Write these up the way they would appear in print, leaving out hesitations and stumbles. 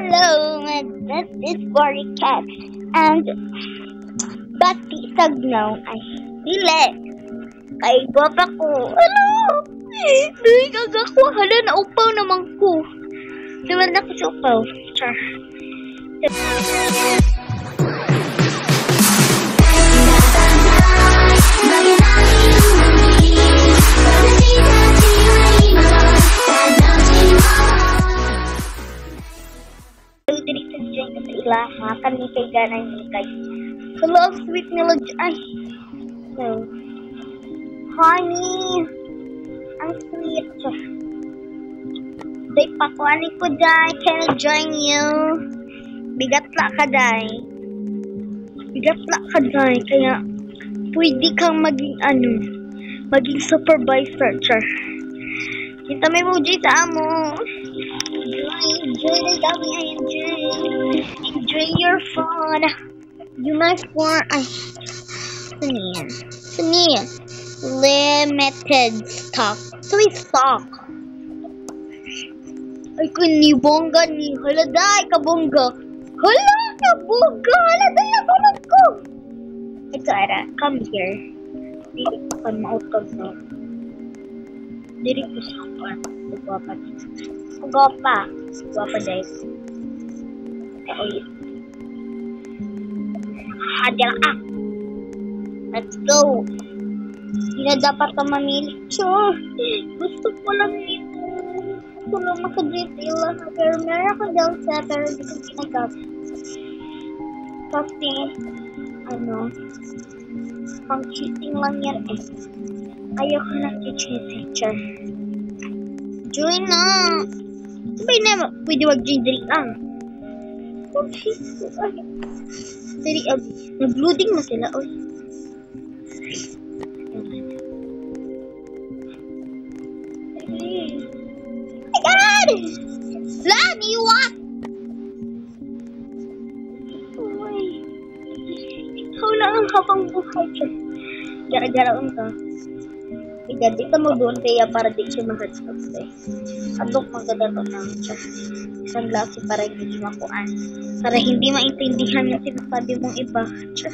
Hello, this is Boricat and batisag now ay dili kay gwapa ko. Hello! Dili kagako hala na upaw naman ko. Naman na ko sa upaw. Char. Ha, kami kay ganay ni kay. Hello, sweet nila ay. So, honey, ang sweet. Day pakuanin ko day, can I join you? Bigatla ka day. Bigatla ka day, kaya pwede kang maging supervisor. Kita may muji sa amo. Enjoy your fun. You my fun. Ay, Sania. Limited stock. So we stock. Ay, kuni bongga ni. Hala, day ka bongga. Hala, ka bongga. Hala, day ako ko. Ito, Ara, come here. Dili ko ka mautog na. Dili ko sa kapan. Guwapa. Guwapa, day. Hadil ka. Let's go. Hindi na dapat ka mamili. Sure. Gusto ko lang nito. Gusto lang maka-detail lang. Pero meron ako daw sa pero hindi ko ginagap. Kasi, pang cheating lang yan eh. Ayoko na cheating. Join na. Sabay na, pwede mag-join dali lang. Dari nag-loading na sila. Oy. My God! Lan, you what? Oy. Ikaw lang ang habang buhay siya. Gara-garaon ka. Iga, di ka mo doon kaya para di siya mahadstop eh. Adok magdadato namin siya. Isang lasi para hindi makuan. Para hindi maintindihan yung sinasabi mong iba. Siya.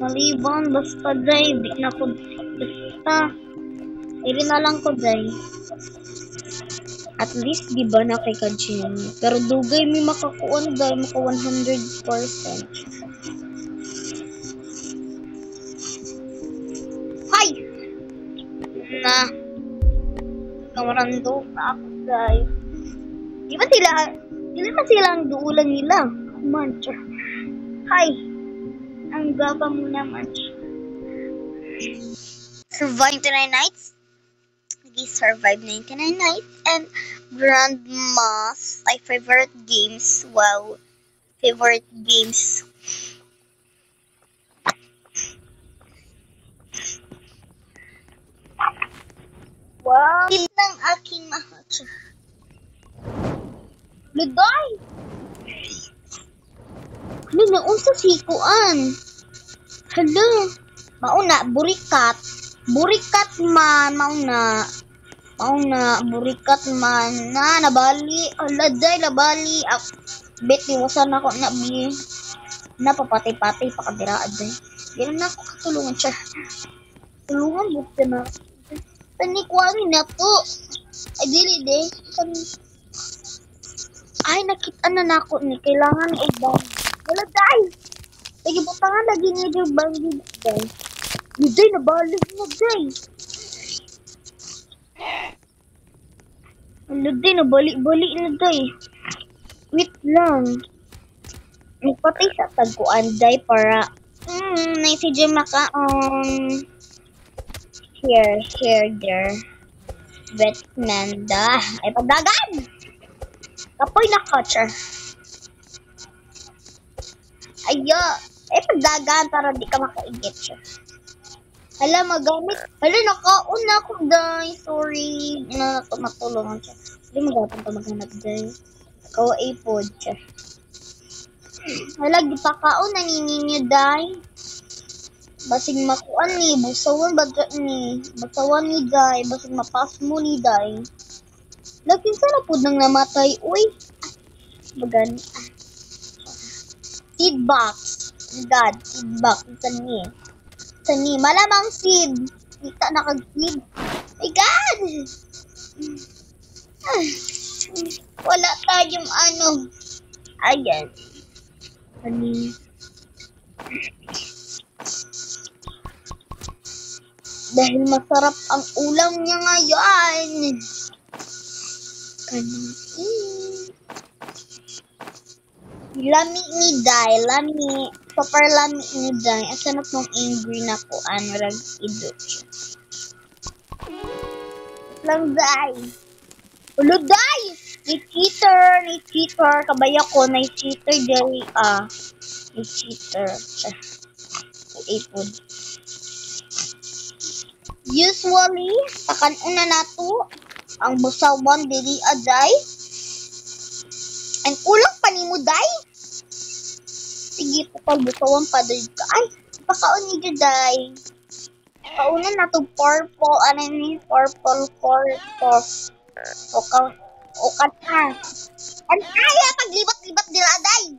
Maliban, basta day. Di na ko basta. Iri na lang ko day. At least, di ba na kay ka-gym. Pero dugay may makakuan day. Maka 100%. Na kamarando pa ako guys. Di ba sila ang duulan nila? Mancha. Hi. Ang gaba mo naman. Survive 99 nights. Survive 99 nights and Grandma's my favorite games. Wow. Favorite games. Wow! Tip ng aking mahal. Luday! Ano na unsa sikuan? Hala! Mauna, burikat. Burikat man, mauna, burikat man. Nabali. Hala, day, nabali. Bet, iwasan ako na bi. Napapatay-patay, pakabiraan day. Ganun na ako katulungan siya. Tulungan, buti na. Panikwari na to. Ay, dili, de. Ay, nakita na nako ni. Kailangan i-bang. Wala, day. Sige, butangan lagi niya yung bangin, day. Day, nabalik na, day. Wala, day, nabalik-balik na, day. Wait lang. Nagpatay sa tagkuan, day, para naisijay Here, there. Batman, da. Ay, pagdagan! Kapoy na kotser. Ayo. Ay, pagdagan para di ka makaigit siya. Hala, magamit. Hala, nakauna ako, day. Sorry. Matulungan siya. Hindi magapang pa maghanap, day. Kawaay po siya. Hala, gipakaon na ninyo, day. Basig makuan ni, busawan baga ni, basawan ni day, basig mapas mo ni day. Nagkinsa na po nang namatay. Uy. Bagani. Seed box. God, seed box. Sani. Sani. Malamang seed. Kita na kag-seed. My God! Wala tayong ano. Ayan. Sani. Dahil masarap ang ulam niya ngayon. Kanin. Lami ni Day. Lami. Super lami ni Day. Asan at nung angry na ko. Anurag idot siya. Lang Day. Ulo Day! Ni cheater. Ni cheater. Kabaya ko na cheater Day. Ni cheater. Ipod. Usually, takan-una nato ang busawan diri aday. Ang ulang pa nimo Day. Sige po pag busawan pa diri ka. Ay, pakaon ni Day. Kauna na to purple, ano ni purple purpose. O ka. Ang kaya paglibat-libat dira Day.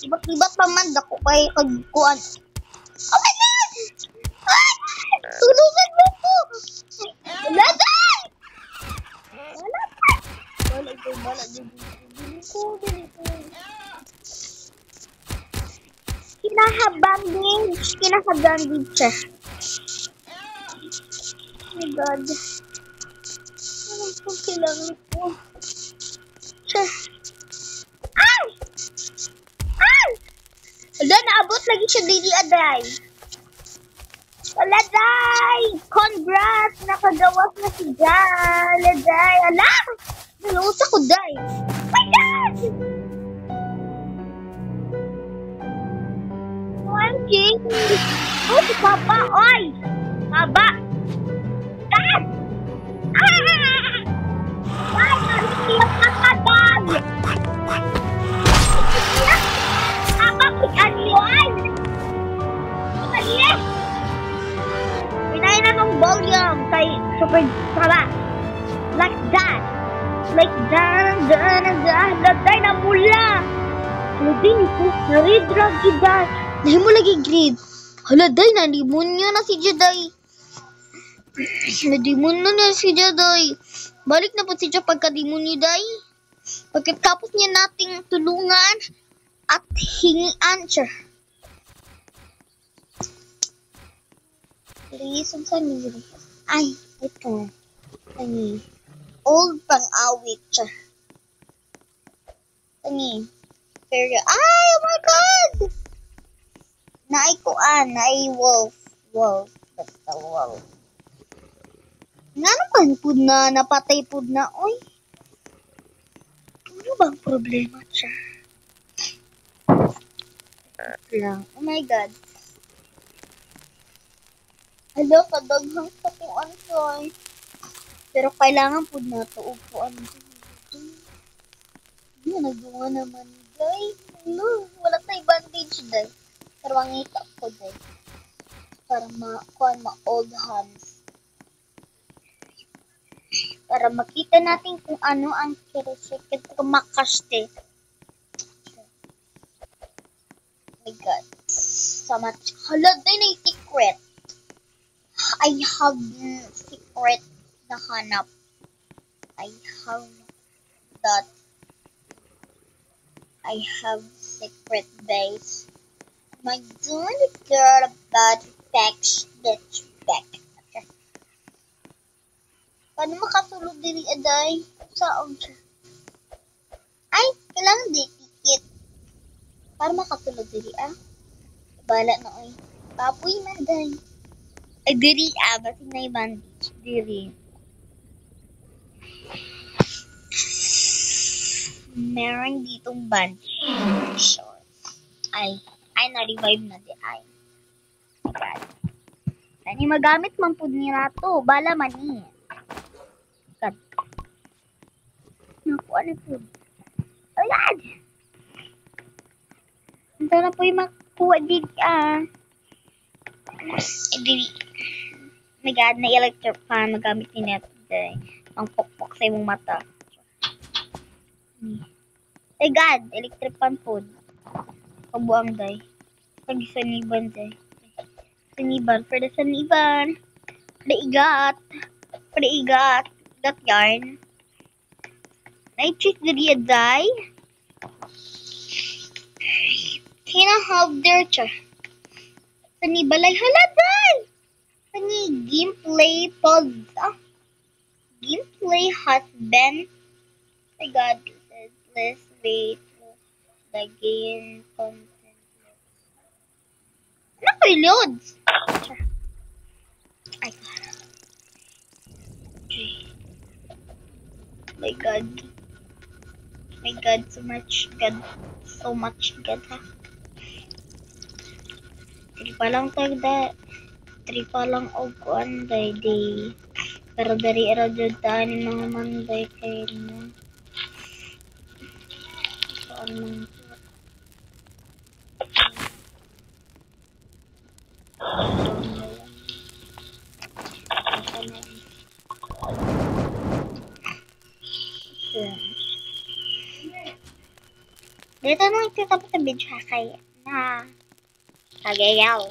Libat-libat pa man dako kay kagkuan. Oh my God! Ay! Tulungan mo po! Wala Day! Wala Day. Dili ko. Kinahabandage siya. Oh my God. Ano po kailangan ko? Siya. Ay! Wala, naabot lagi siya dili aday. Wala Day! Congrats! Nakagawas na si Day! Wala Day! Alam! Nalusa ko Day! My God! OMG! Oh, si Papa! Oy! Baba! Dad! Ay! Nalitiyak na ka Day! Papa! Pikan niyo ay! Maliit! Pinay na ng volume kay super sala. Like that. Latay na mula. Haladay ni po. Naridrag Jiday. Dahil mo lagi grade. Haladay na. Demonyo na si Jiday. Demonyo na si Jiday. Balik na po si Jiday pagka-demonyo Day. Pagkatapos niya nating tulungan at hingian siya. Please, saan niyo? Ay, ito. Tani. Old pang-awit siya. Tani. Pero, ay, oh my God! Naay wolf. Basta wolf. Nga naman po na, napatay po na, oy. Ano bang problema siya? Lang. Oh my God. Hello, kadaghang sa kuan soy. Pero kailangan po na to upuan. Hindi, nagdunga naman, guys. Hello, wala tayo bandage, guys. Pero ang ita ko, guys. Para ma-old hands. Para makita natin kung ano ang kirisikit kumakaste. Oh my God. So much. Hala, din ay secret. I have secret na hanap. I have secret base. My God, girl about facts that's back. Okay. Paano makasulog diri aday? Saan siya? Ay, kailangan di ticket. Para makasulog diri Bala na oy. Papoy na day. Ay, diri basin na yung bandage. Diri. Meron ditong bandage. Ay, na-revive na di ay. God. Tani magamit man po nila to. Bala man eh. God. Naku, ano po? Oh God! Ito na po yung makuha di diri. Oh my God, na-electric fan. Magamit ni Net today. ang pokpok sa imong mata. Ay God, electric fan food. Kabuang day. Pag saniban day. Saniban, for the saniban. For the igat. For the igat. Igat yarn. Na-check diri day. Kina have there cha. Sanibalay haladay. Sani gameplay pod. Gameplay has been. My God, let's wait for the game content. Ano ko loads? Ay, God. My God. My God, so much God. So much God, ha? Tri pa lang tagda. Tri pa lang og kuan day day. Pero dari ra jud ta ni mga manday kay mo. Saan man dito nang kita sa video kay na kagayaw.